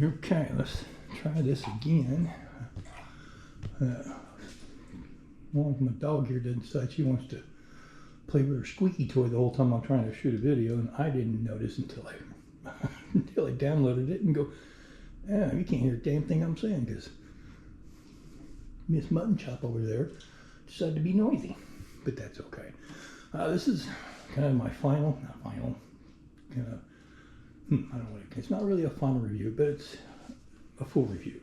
Okay, let's try this again. Well, my dog here didn't decide she wants to play with her squeaky toy the whole time I'm trying to shoot a video, and I didn't notice until I downloaded it and go, yeah, you can't hear a damn thing I'm saying because Miss Mutton Chop over there decided to be noisy, but that's okay. This is kind of my final, I don't know what it's not really a final review, but it's a full review.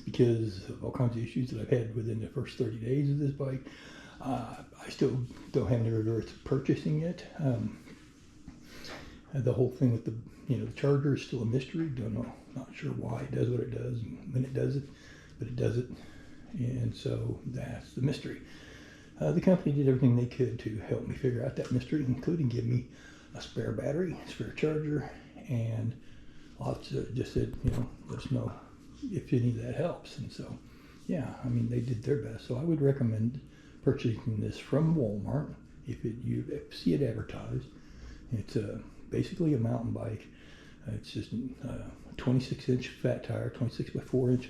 Because of all kinds of issues that I've had within the first 30 days of this bike, I still don't have any regrets of purchasing it. The whole thing with the charger is still a mystery. Don't know, not sure why it does what it does and when it does it, but it does it, and so that's the mystery. The company did everything they could to help me figure out that mystery, including give me a spare battery, spare charger, and lots of just said, let us know if any of that helps. And so, yeah, I mean, they did their best. So I would recommend purchasing this from Walmart if you see it advertised. It's basically a mountain bike. It's just a 26-inch fat tire, 26 by 4-inch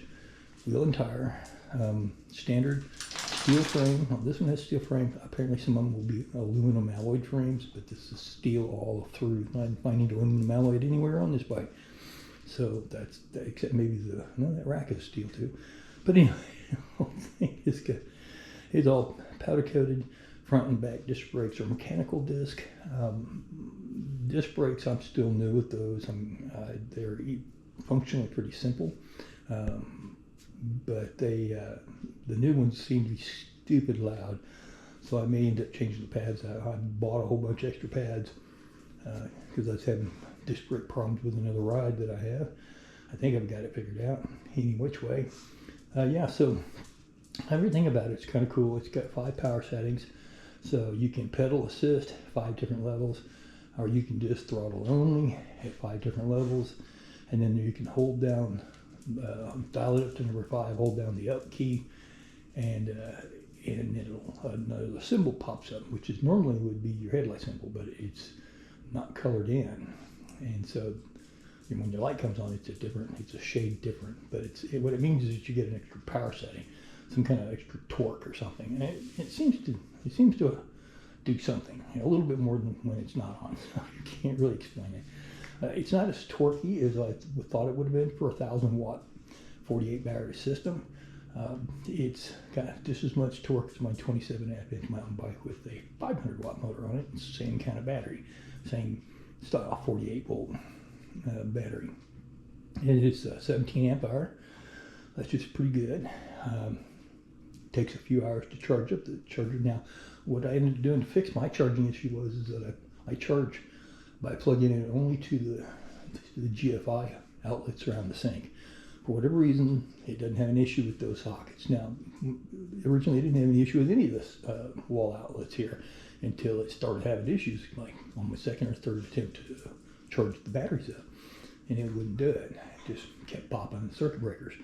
wheel and tire, standard steel frame. Well, this one has steel frame. Apparently some of them will be aluminum alloyed frames, but this is steel all through. I didn't find aluminum alloyed anywhere on this bike. So that's, except maybe that rack is steel too. But anyway, the whole thing is good. It's all powder coated, front and back disc brakes are mechanical disc. Disc brakes, I'm still new with those. They're functionally pretty simple. But the new ones seem to be stupid loud, so I may end up changing the pads out. I bought a whole bunch of extra pads because I was having disc brake problems with another ride that I have. I think I've got it figured out any which way. Yeah, so everything about it's kind of cool. It's got 5 power settings, so you can pedal assist 5 different levels, or you can just throttle only at 5 different levels, and then you can hold down, dial it up to number 5, hold down the up key, and a symbol pops up, which is normally would be your headlight symbol, but it's not colored in, and so when your light comes on, it's a shade different, but what it means is that you get an extra power setting, some kind of extra torque or something, and it seems to do something, a little bit more than when it's not on. So you can't really explain it. It's not as torquey as I thought it would have been for a 1,000-watt 48 battery system. It's got just as much torque as my 27.5-inch mountain bike with a 500-watt motor on it. It's the same kind of battery, same style 48-volt battery. And it's 17 amp hour. That's just pretty good. Takes a few hours to charge up the charger. Now, what I ended up doing to fix my charging issue was that I charge by plugging it only to the GFI outlets around the sink. For whatever reason, it doesn't have an issue with those sockets. Now, originally it didn't have any issue with any of this wall outlets here until it started having issues, like on my second or third attempt to charge the batteries up, and it wouldn't do it. It just kept popping circuit breakers,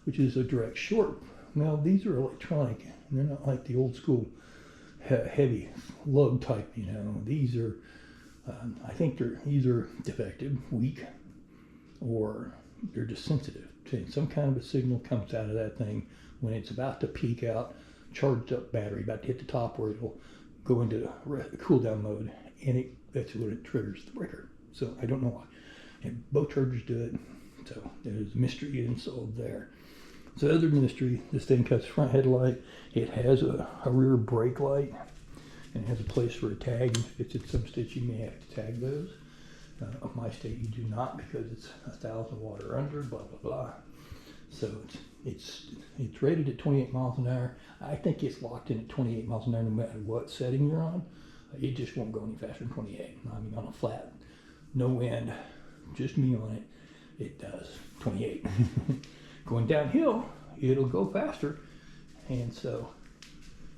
which is a direct short. Now, these are electronic, and they're not like the old school heavy lug type, These are, I think they're either defective, weak, or they're just sensitive. Some kind of a signal comes out of that thing when it's about to peak out, charged up battery, about to hit the top where it'll go into cool down mode, and that's when it triggers the breaker. So I don't know why. And both chargers do it, so there's a mystery installed there. So other mystery, this thing cuts front headlight. It has a rear brake light, and it has a place for a tag. If it's in some states, you may have to tag those. Of my state, you do not, because it's 1,000 watt or under, blah blah blah. So it's rated at 28 miles an hour. I think it's locked in at 28 miles an hour no matter what setting you're on. It just won't go any faster than 28. I mean, on a flat, no wind, just me on it, it does 28. Going downhill, it'll go faster, and so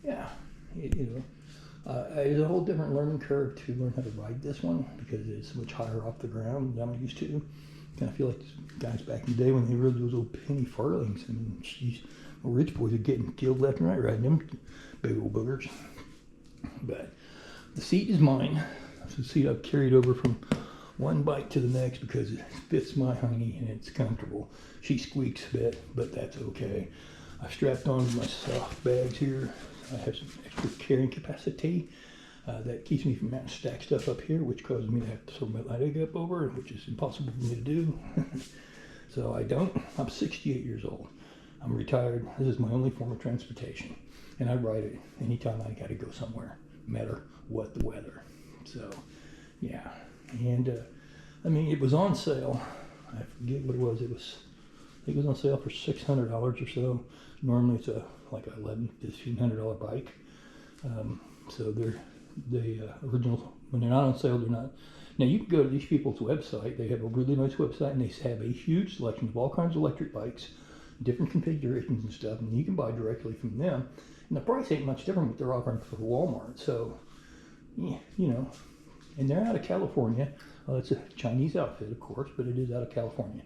yeah, it's a whole different learning curve to learn how to ride this one because it's much higher off the ground than I'm used to. Kind of feel like guys back in the day when they rode those old penny farthings. I mean, geez, rich boys are getting killed left and right riding them big old boogers. But the seat is mine. It's a seat I've carried over from one bite to the next because it fits my honey and it's comfortable. She squeaks a bit, but that's okay. I strapped on my soft bags here. I have some extra carrying capacity. That keeps me from having to stack stuff up here, which causes me to have to throw my leg up over, which is impossible for me to do. So I don't. I'm 68 years old. I'm retired. This is my only form of transportation. And I ride it anytime I got to go somewhere, no matter what the weather. So, yeah. And, I mean, it was on sale. I forget what it was. I think it was on sale for $600 or so. Normally it's like $1,100 to $1,500 bike. So the original, when they're not on sale, they're not. Now you can go to these people's website. They have a really nice website, and they have a huge selection of all kinds of electric bikes, different configurations and stuff, and you can buy directly from them. And the price ain't much different what they're offering for Walmart. So, yeah, you know, and they're out of California. It's a Chinese outfit, of course, but it is out of California.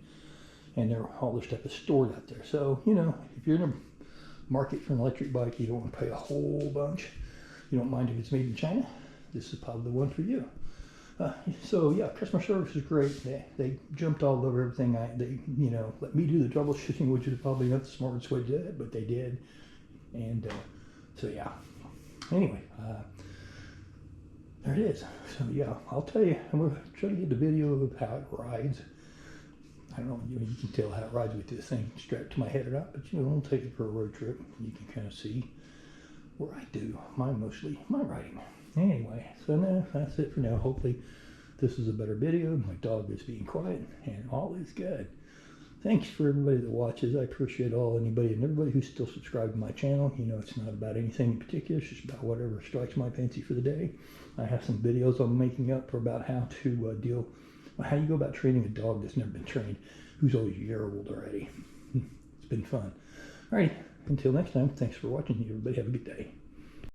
And all their stuff is stored out there. So, you know, if you're in a market for an electric bike, you don't want to pay a whole bunch. You don't mind if it's made in China, this is probably the one for you. So yeah, customer service is great. They jumped all over everything. They you know, let me do the troubleshooting, which is probably not the smartest way to do it, but they did. And so yeah. Anyway, there it is. So yeah, I'll tell you. I'm gonna try to get the video of how it rides. I don't know. You can tell how it rides with this thing strapped to my head or not, but you know, I'll take it for a road trip. You can kind of see where I do my riding. Anyway, so now that's it for now. Hopefully this is a better video. My dog is being quiet and all is good. Thanks for everybody that watches. I appreciate anybody and everybody who's still subscribed to my channel. You know, it's not about anything in particular. It's just about whatever strikes my fancy for the day. I have some videos I'm making up for about how to how you go about training a dog that's never been trained, who's always a year old already. It's been fun. Alrighty, until next time, thanks for watching. Everybody have a good day.